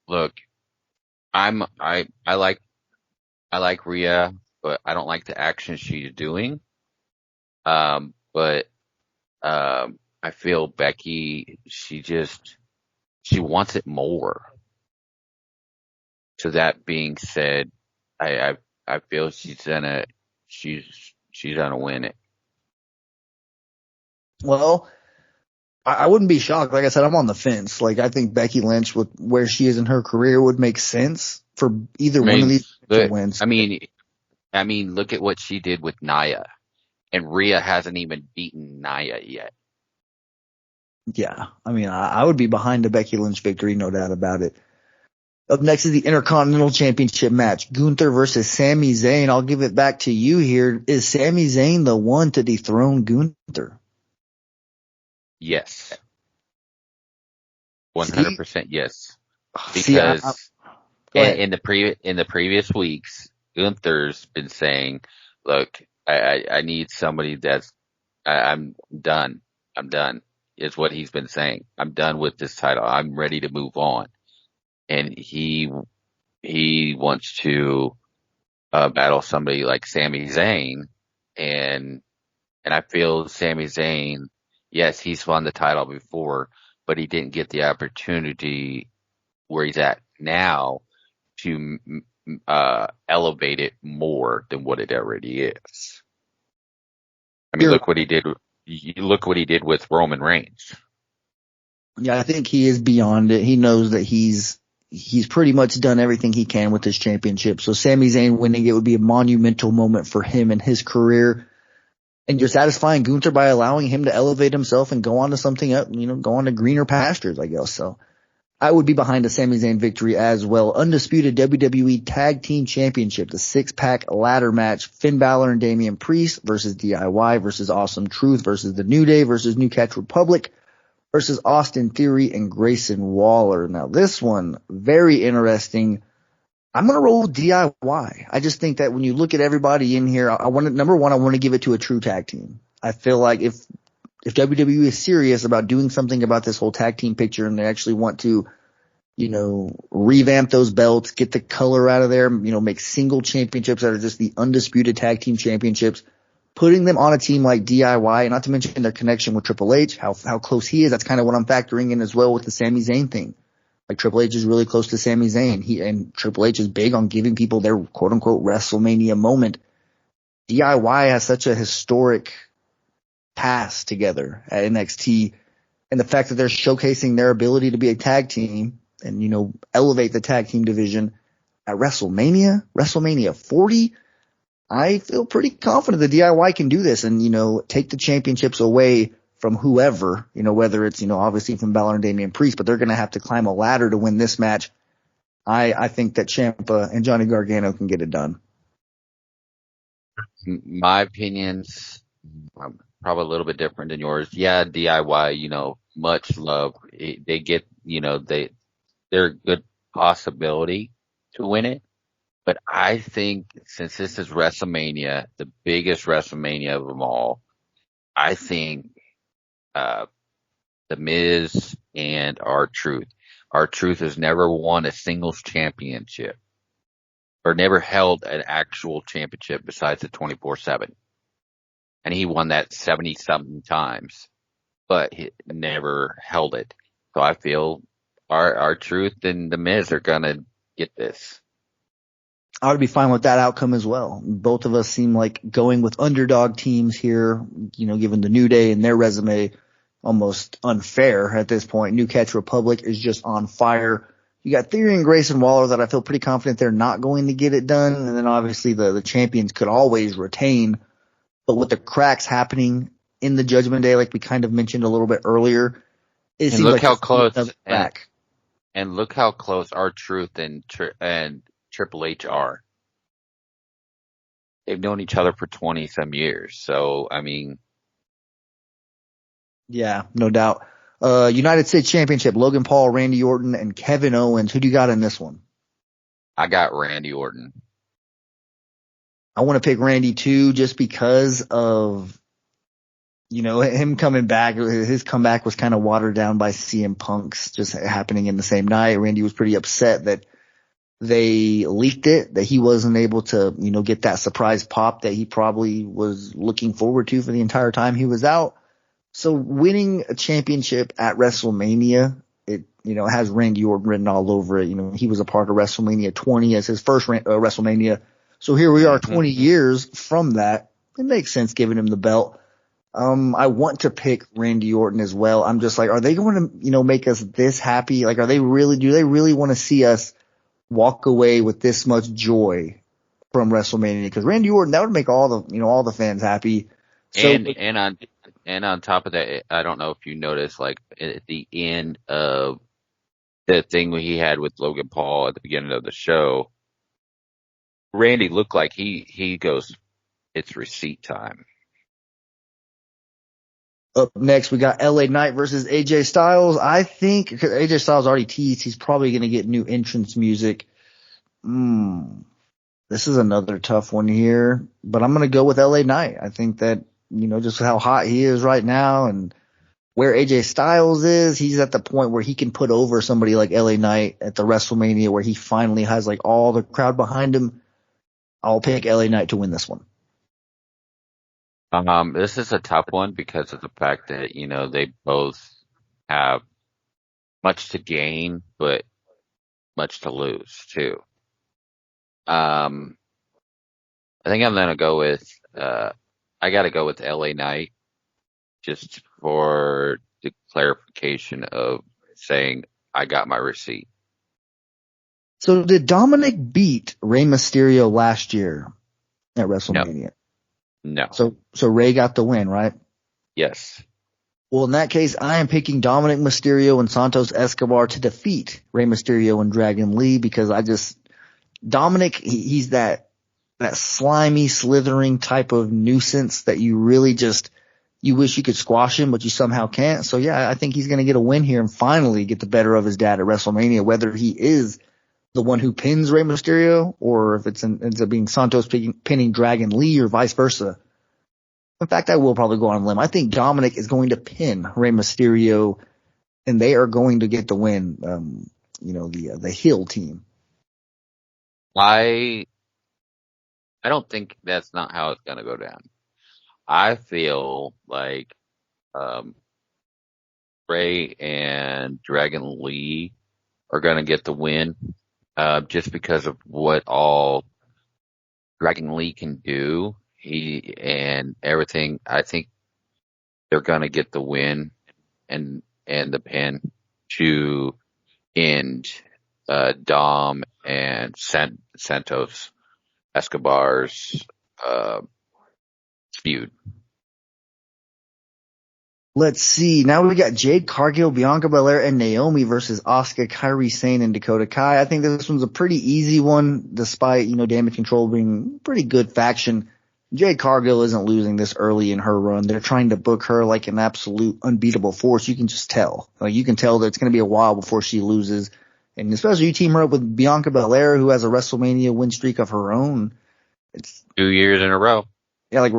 S5: Look, I like Rhea, but I don't like the action she's doing. But I feel Becky, she wants it more. So that being said, I feel she's gonna win it.
S4: Well, I wouldn't be shocked. Like I said, I'm on the fence. Like, I think Becky Lynch, with where she is in her career, would make sense for either one of these wins.
S5: I mean, look at what she did with Nia, and Rhea hasn't even beaten Nia yet.
S4: Yeah, I mean, I would be behind a Becky Lynch victory, no doubt about it. Up next is the Intercontinental Championship match, Gunther versus Sami Zayn. I'll give it back to you here. Is Sami Zayn the one to dethrone Gunther?
S5: Yes. 100% yes. Because in the previous weeks, Gunther's been saying, look, I need somebody I'm done. I'm done, is what he's been saying. I'm done with this title. I'm ready to move on. And he wants to battle somebody like Sami Zayn, and I feel Sami Zayn, yes, he's won the title before, but he didn't get the opportunity where he's at now to elevate it more than what it already is. I mean, look what he did. Look what he did with Roman Reigns.
S4: Yeah, I think he is beyond it. He knows that he's pretty much done everything he can with this championship. So Sami Zayn winning it would be a monumental moment for him in his career. And you're satisfying Gunther by allowing him to elevate himself and go on to something else, go on to greener pastures, I guess. So I would be behind a Sami Zayn victory as well. Undisputed WWE Tag Team Championship, the 6-pack ladder match, Finn Balor and Damian Priest versus DIY versus Awesome Truth versus The New Day versus New Catch Republic versus Austin Theory and Grayson Waller. Now this one, very interesting. I'm going to roll with DIY. I just think that when you look at everybody in here, number one, I want to give it to a true tag team. I feel like if WWE is serious about doing something about this whole tag team picture and they actually want to, revamp those belts, get the color out of there, make single championships that are just the undisputed tag team championships, putting them on a team like DIY, and not to mention their connection with Triple H, how close he is. That's kind of what I'm factoring in as well with the Sami Zayn thing. Like, Triple H is really close to Sami Zayn. And Triple H is big on giving people their quote unquote WrestleMania moment. DIY has such a historic past together at NXT, and the fact that they're showcasing their ability to be a tag team and, elevate the tag team division at WrestleMania 40, I feel pretty confident that DIY can do this and, take the championships away from whoever, whether it's, obviously from Balor and Damian Priest, but they're going to have to climb a ladder to win this match. I think that Ciampa and Johnny Gargano can get it done.
S5: My opinion's probably a little bit different than yours. Yeah, DIY, much love. They get, they're a good possibility to win it. But I think since this is WrestleMania, the biggest WrestleMania of them all, I think The Miz and R-Truth. R-Truth has never won a singles championship or never held an actual championship besides the 24/7. And he won that 70-something times, but he never held it. So I feel R-Truth and The Miz are going to get this.
S4: I would be fine with that outcome as well. Both of us seem like going with underdog teams here, given the New Day and their resume, almost unfair at this point. New Catch Republic is just on fire. You got Theory and Grayson Waller that I feel pretty confident they're not going to get it done. And then obviously the champions could always retain. But with the cracks happening in the Judgment Day, like we kind of mentioned a little bit earlier, it seems like
S5: how close
S4: and
S5: look how close R-Truth and Triple H are. They've known each other for 20-some years. So, I mean.
S4: Yeah, no doubt. United States Championship, Logan Paul, Randy Orton, and Kevin Owens. Who do you got in this one?
S5: I got Randy Orton.
S4: I want to pick Randy too, just because of, him coming back. His comeback was kind of watered down by CM Punk's just happening in the same night. Randy was pretty upset that they leaked it, that he wasn't able to, get that surprise pop that he probably was looking forward to for the entire time he was out. So winning a championship at WrestleMania, it, has Randy Orton written all over it. He was a part of WrestleMania 20 as his first WrestleMania. So here we are 20 years from that. It makes sense giving him the belt. I want to pick Randy Orton as well. I'm just like, are they going to, make us this happy? Like, do they really want to see us walk away with this much joy from WrestleMania? Because Randy Orton, that would make all the fans happy. So,
S5: and on top of that, I don't know if you noticed, like at the end of the thing he had with Logan Paul at the beginning of the show, Randy looked like he goes, it's receipt time.
S4: Up next, we got LA Knight versus AJ Styles. I think AJ Styles already teased he's probably going to get new entrance music. This is another tough one here, but I'm going to go with LA Knight. I think that, just how hot he is right now and where AJ Styles is, he's at the point where he can put over somebody like LA Knight at the WrestleMania where he finally has like all the crowd behind him. I'll pick LA Knight to win this one.
S5: This is a tough one because of the fact that, they both have much to gain, but much to lose too. I think I'm going to go with, I got to go with LA Knight just for the clarification of saying I got my receipt.
S4: So did Dominic beat Rey Mysterio last year at WrestleMania?
S5: No.
S4: So Rey got the win, right?
S5: Yes.
S4: Well, in that case, I am picking Dominic Mysterio and Santos Escobar to defeat Rey Mysterio and Dragon Lee because Dominic, he's that slimy, slithering type of nuisance that you really you wish you could squash him, but you somehow can't. So yeah, I think he's going to get a win here and finally get the better of his dad at WrestleMania, whether he is the one who pins Rey Mysterio or if it ends up being Santos pinning Dragon Lee or vice versa. In fact, I will probably go on a limb. I think Dominic is going to pin Rey Mysterio and they are going to get the win. The heel team.
S5: I don't think that's not how it's going to go down. I feel like Ray and Dragon Lee are going to get the win just because of what all Dragon Lee can do. He and everything. I think they're going to get the win and the pin to end Dom and Santos Escobar's feud.
S4: Let's see. Now we got Jade, Cargill, Bianca Belair, and Naomi versus Asuka, Kairi Sane, and Dakota Kai. I think this one's a pretty easy one, despite, Damage Control being a pretty good faction. Jade Cargill isn't losing this early in her run. They're trying to book her like an absolute unbeatable force. You can just tell. Like, you can tell that it's going to be a while before she loses. And especially you team her up with Bianca Belair, who has a WrestleMania win streak of her own. It's
S5: 2 years in a row.
S4: Yeah, like,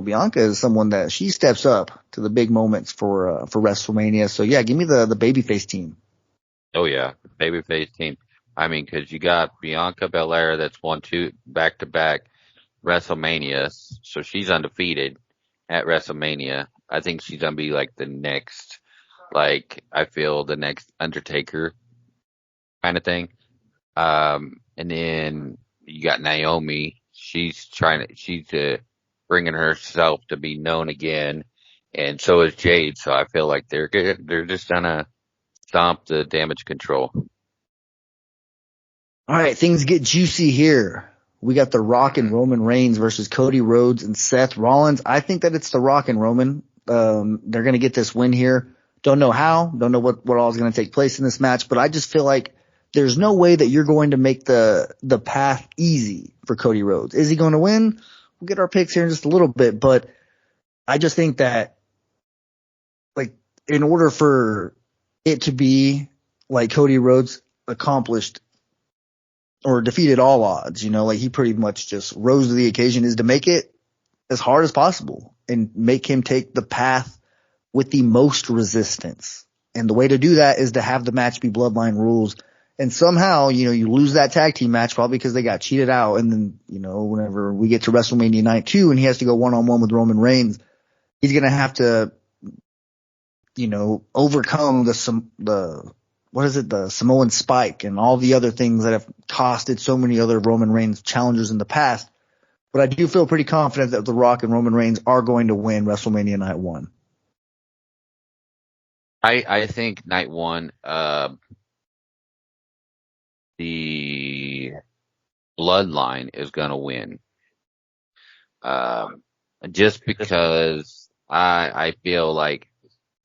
S4: Bianca is someone that she steps up to the big moments for WrestleMania. So yeah, give me the babyface team.
S5: Oh yeah, babyface team. I mean, cause you got Bianca Belair that's won 2 back-to-back WrestleManias. So she's undefeated at WrestleMania. I think she's gonna be like the next, I feel the next Undertaker kind of thing. And then you got Naomi. She's bringing herself to be known again, and so is Jade. So I feel like they're good. They're just gonna stomp the Damage Control.
S4: All right, things get juicy here. We got The Rock and Roman Reigns versus Cody Rhodes and Seth Rollins. I think that it's The Rock and Roman. They're gonna get this win here. Don't know how. Don't know what all is gonna take place in this match, but I just feel like there's no way that you're going to make the path easy for Cody Rhodes. Is he going to win? We'll get our picks here in just a little bit, but I just think that, like, in order for it to be like Cody Rhodes accomplished or defeated all odds, like he pretty much just rose to the occasion, is to make it as hard as possible and make him take the path with the most resistance. And the way to do that is to have the match be bloodline rules. And somehow, you lose that tag team match probably because they got cheated out. And then, whenever we get to WrestleMania Night 2 and he has to go one-on-one with Roman Reigns, he's going to have to, overcome the Samoan Spike and all the other things that have costed so many other Roman Reigns challengers in the past. But I do feel pretty confident that The Rock and Roman Reigns are going to win WrestleMania Night 1.
S5: I think Night 1, the Bloodline is gonna win. Just because I feel like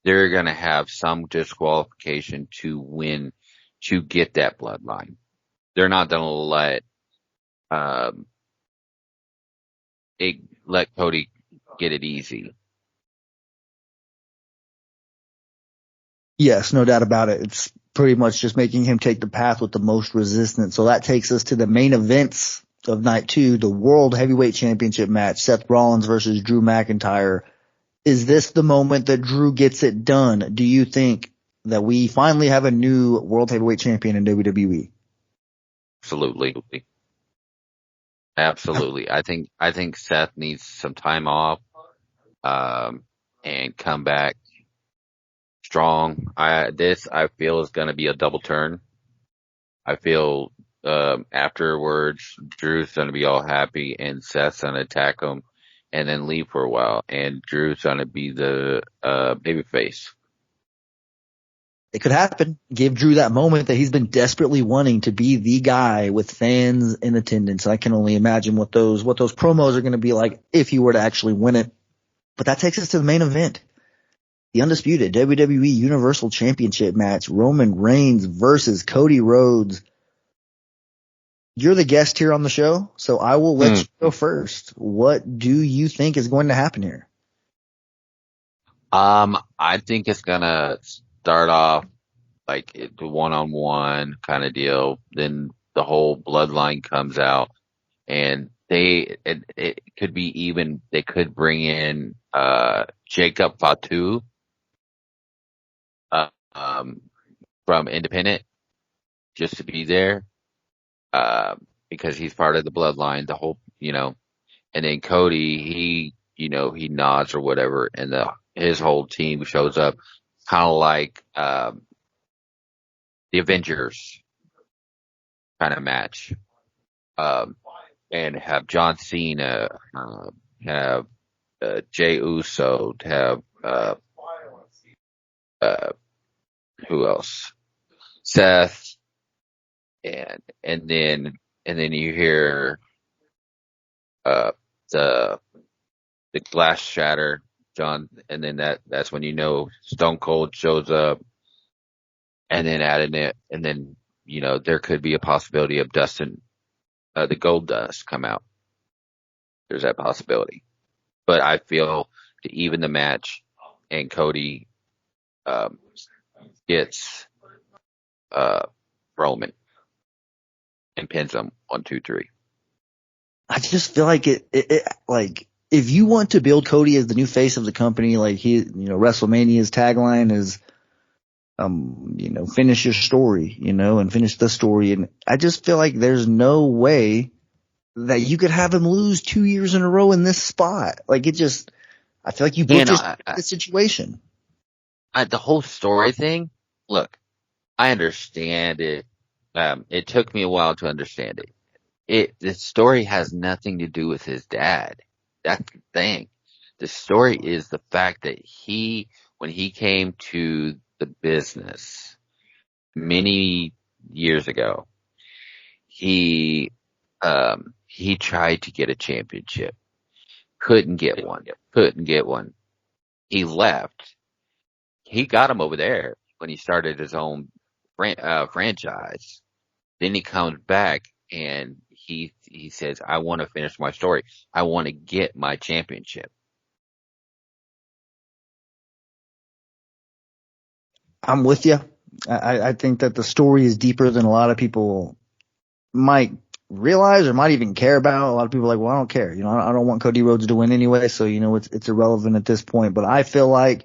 S5: they're gonna have some disqualification to win, to get that Bloodline. They're not gonna let Cody get it easy.
S4: Yes, no doubt about it. It's pretty much just making him take the path with the most resistance. So that takes us to the main events of Night 2, the World Heavyweight Championship match, Seth Rollins versus Drew McIntyre. Is this the moment that Drew gets it done? Do you think that we finally have a new World Heavyweight Champion in WWE?
S5: Absolutely. I think Seth needs some time off, and come back strong. I feel is going to be a double turn. I feel, afterwards, Drew's going to be all happy and Seth's going to attack him and then leave for a while. And Drew's going to be the, babyface.
S4: It could happen. Give Drew that moment that he's been desperately wanting to be the guy with fans in attendance. I can only imagine what those promos are going to be like if he were to actually win it. But that takes us to the main event. The undisputed WWE Universal Championship match, Roman Reigns versus Cody Rhodes. You're the guest here on the show, so I will let you go first. What do you think is going to happen here?
S5: I think it's gonna start off like the one-on-one kind of deal. Then the whole bloodline comes out, and it could be even, they could bring in Jacob Fatu from Independent just to be there, because he's part of the bloodline. The whole, and then Cody, he nods or whatever, and his whole team shows up, kind of like the Avengers kind of match, and have John Cena, have Jey Uso, have who else? Seth, and then you hear the glass shatter John, and then that's when Stone Cold shows up, and then adding it, and then there could be a possibility of Dustin, the Gold Dust come out. There's that possibility, but I feel to even the match, and Cody gets Roman and pins him 1, 2, 3.
S4: I just feel like like if you want to build Cody as the new face of the company, like WrestleMania's tagline is, finish your story, and finish the story. And I just feel like there's no way that you could have him lose 2 years in a row in this spot. Like I feel like you booked the situation.
S5: The whole story thing, look, I understand it. It took me a while to understand it. The story has nothing to do with his dad. That's the thing. The story is the fact that when he came to the business many years ago, he tried to get a championship. Couldn't get one. He left. He got him over there when he started his own franchise. Then he comes back and he says, I want to finish my story. I want to get my championship.
S4: I'm with you. I think that the story is deeper than a lot of people might realize or might even care about. A lot of people are like, well, I don't care. I don't want Cody Rhodes to win anyway. So, it's irrelevant at this point. But I feel like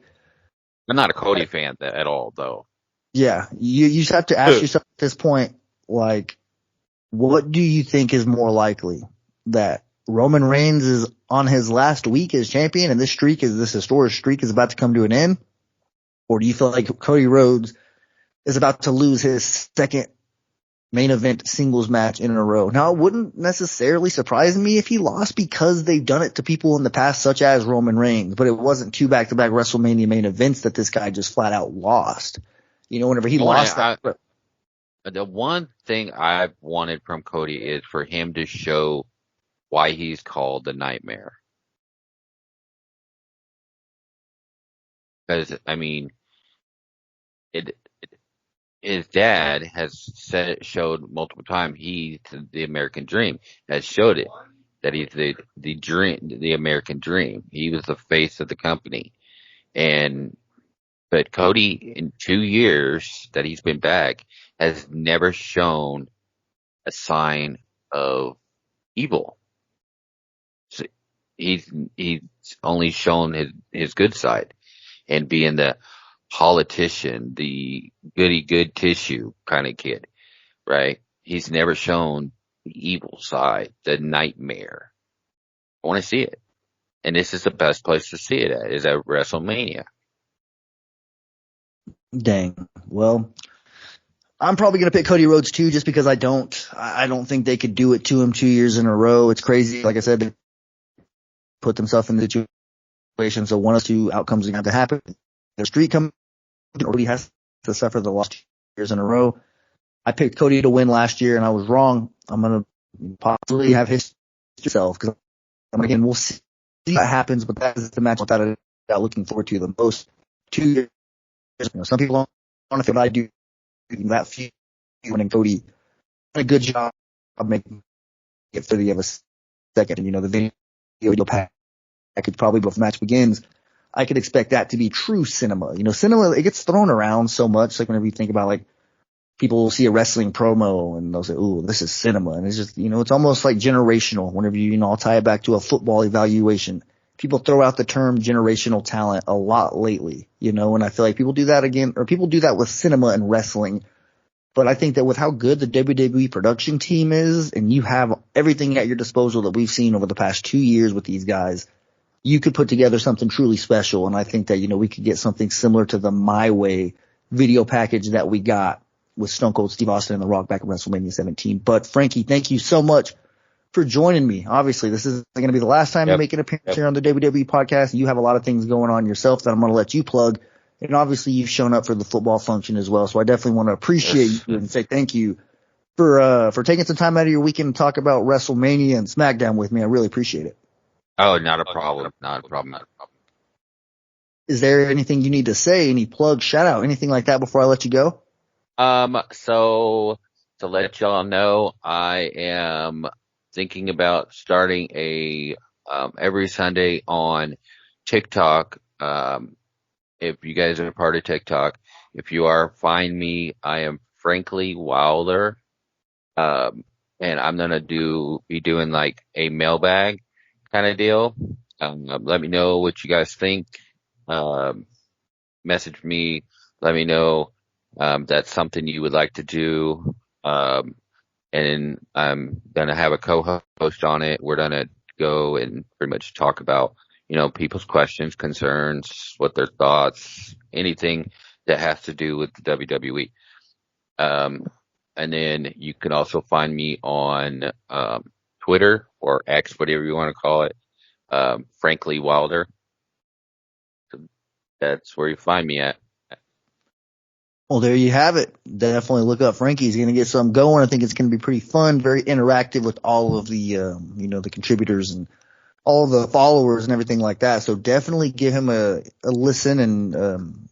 S5: I'm not a Cody fan at all, though.
S4: Yeah. You just have to ask yourself at this point, like, what do you think is more likely? That Roman Reigns is on his last week as champion and this historic streak is about to come to an end? Or do you feel like Cody Rhodes is about to lose his second main event singles match in a row? Now, it wouldn't necessarily surprise me if he lost because they've done it to people in the past, such as Roman Reigns, but it wasn't 2 back-to-back WrestleMania main events that this guy just flat out lost. Whenever he lost
S5: the one thing I've wanted from Cody is for him to show why he's called the Nightmare. Because, his dad has showed multiple times he's the American Dream, has showed it, that he's the American Dream. He was the face of the company. But Cody, in 2 years that he's been back, has never shown a sign of evil. So he's only shown his good side, and being the politician, the goody good tissue kind of kid, right? He's never shown the evil side, the nightmare. I want to see it. And this is the best place to see it is at WrestleMania.
S4: Dang. Well, I'm probably going to pick Cody Rhodes too, just because I don't think they could do it to him 2 years in a row. It's crazy. Like I said, they put themselves in the situation. So one of 2 outcomes are going to have to happen. The streak comes, or he has to suffer the loss 2 years in a row. I picked Cody to win last year and I was wrong. I'm going to possibly have his self because again, we'll see what happens, but that is the match without a doubt looking forward to the most. 2 years. Some people don't want to feel I do that few and Cody did a good job of making it 30 of a second. And, the video package probably before the match begins. I could expect that to be true cinema. Cinema, it gets thrown around so much. Like whenever you think about like people will see a wrestling promo and they'll say, ooh, this is cinema. And it's just, it's almost like generational. Whenever I'll tie it back to a football evaluation. People throw out the term generational talent a lot lately, and I feel like people do that again, or people do that with cinema and wrestling. But I think that with how good the WWE production team is, and you have everything at your disposal that we've seen over the past 2 years with these guys, you could put together something truly special. And I think that, we could get something similar to the My Way video package that we got with Stone Cold Steve Austin and The Rock back in WrestleMania 17. But Frankie, thank you so much for joining me. Obviously, this is going to be the last time you make an appearance here on the WWE podcast. You have a lot of things going on yourself that I'm going to let you plug. And obviously, you've shown up for the football function as well. So I definitely want to appreciate you and say thank you for taking some time out of your weekend to talk about WrestleMania and SmackDown with me. I really appreciate it.
S5: Oh, not a problem. Not a problem.
S4: Is there anything you need to say, any plug, shout out, anything like that before I let you go?
S5: So to let y'all know, I am thinking about starting every Sunday on TikTok. If you guys are part of TikTok, if you are, find me. I am Frankly Wilder. And I'm gonna be doing like a mailbag kind of deal. Let me know what you guys think. Message me. Let me know, that's something you would like to do. And I'm gonna have a co-host on it. We're gonna go and pretty much talk about, people's questions, concerns, what their thoughts, anything that has to do with the WWE. And then you can also find me on Twitter or X, whatever you want to call it, Frankly Wilder. So that's where you find me at.
S4: Well, there you have it. Definitely look up Frankie. He's going to get something going. I think it's going to be pretty fun, very interactive with all of the, the contributors and all the followers and everything like that. So definitely give him a listen and,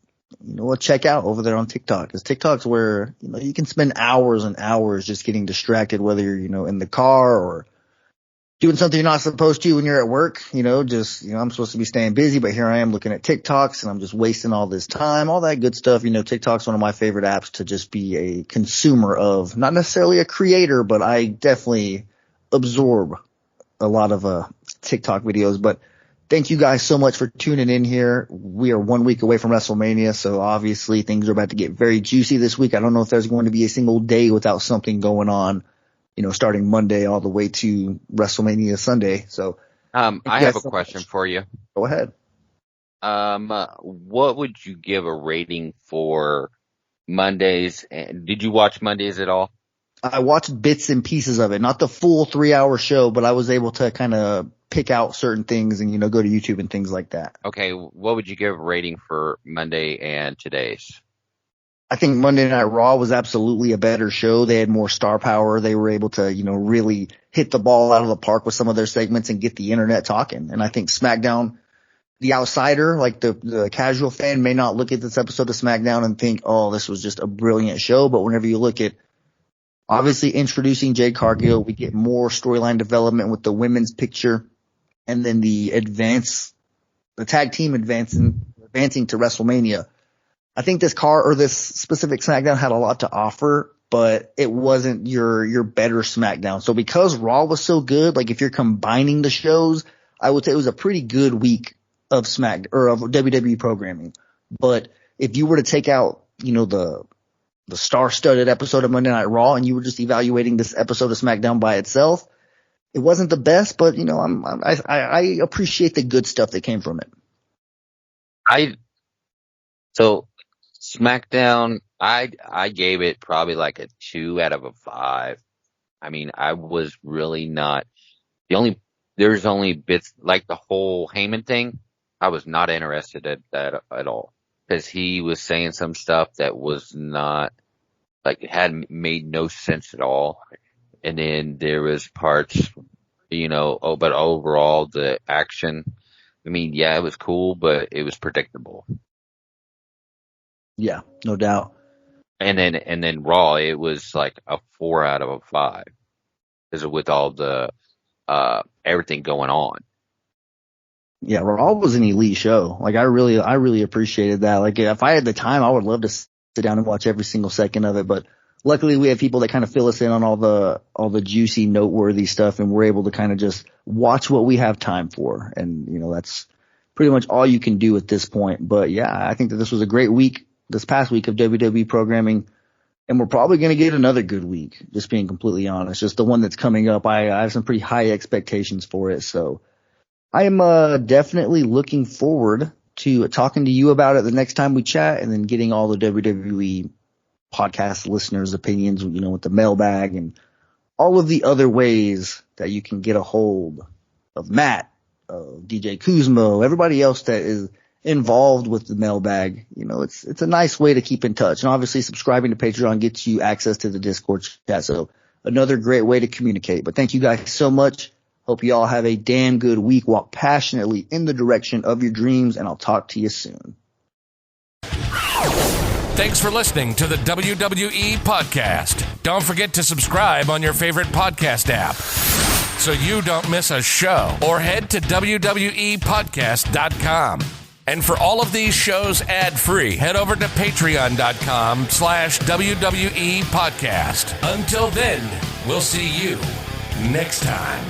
S4: check out over there on TikTok, because TikTok's where, you can spend hours and hours just getting distracted, whether you're, in the car or doing something you're not supposed to when you're at work, I'm supposed to be staying busy, but here I am looking at TikToks and I'm just wasting all this time, all that good stuff. TikTok's one of my favorite apps to just be a consumer of, not necessarily a creator, but I definitely absorb a lot of, TikTok videos. But thank you guys so much for tuning in here. We are 1 week away from WrestleMania, so obviously things are about to get very juicy this week. I don't know if there's going to be a single day without something going on, starting Monday all the way to WrestleMania Sunday. So,
S5: I have a question for you.
S4: Go ahead.
S5: What would you give a rating for Mondays? And did you watch Mondays at all?
S4: I watched bits and pieces of it, not the full 3-hour show, but I was able to kind of pick out certain things and, go to YouTube and things like that.
S5: Okay. What would you give a rating for Monday and today's?
S4: I think Monday Night Raw was absolutely a better show. They had more star power. They were able to, really hit the ball out of the park with some of their segments and get the internet talking. And I think SmackDown, the outsider, like the casual fan, may not look at this episode of SmackDown and think, oh, this was just a brilliant show. But whenever you look at obviously introducing Jade Cargill, we get more storyline development with the women's picture, and then the tag team advancing to WrestleMania. I think this specific SmackDown had a lot to offer, but it wasn't your better SmackDown. So because Raw was so good, like if you're combining the shows, I would say it was a pretty good week of of WWE programming. But if you were to take out, the star-studded episode of Monday Night Raw and you were just evaluating this episode of SmackDown by itself, it wasn't the best, but I appreciate the good stuff that came from it.
S5: So SmackDown, I gave it probably like a 2 out of a 5. I mean, I was really not there's only bits like the whole Heyman thing. I was not interested at that at all, because he was saying some stuff that was not, like, it had made no sense at all. And then there was parts, but overall the action, I mean, yeah, it was cool, but it was predictable.
S4: Yeah, no doubt.
S5: And then Raw, it was like a 4 out of a 5, because with all the everything going on.
S4: Yeah, Raw was an elite show. Like I really appreciated that. Like if I had the time, I would love to sit down and watch every single second of it. But luckily we have people that kind of fill us in on all the juicy, noteworthy stuff, and we're able to kind of just watch what we have time for. And that's pretty much all you can do at this point. But yeah, I think that this was a great week, this past week of WWE programming. And we're probably going to get another good week, just being completely honest. Just the one that's coming up, I have some pretty high expectations for it. So I am definitely looking forward to talking to you about it the next time we chat, and then getting all the WWE podcast listeners' opinions, with the mailbag and all of the other ways that you can get a hold of Matt, DJ Kuzmo, everybody else that is involved with the mailbag. It's a nice way to keep in touch. And obviously subscribing to Patreon gets you access to the Discord chat. So another great way to communicate. But thank you guys so much. Hope you all have a damn good week. Walk passionately in the direction of your dreams, and I'll talk to you soon.
S6: Thanks for listening to the WWE Podcast. Don't forget to subscribe on your favorite podcast app so you don't miss a show, or head to WWEpodcast.com. And for all of these shows ad-free, head over to patreon.com/WWE Podcast. Until then, we'll see you next time.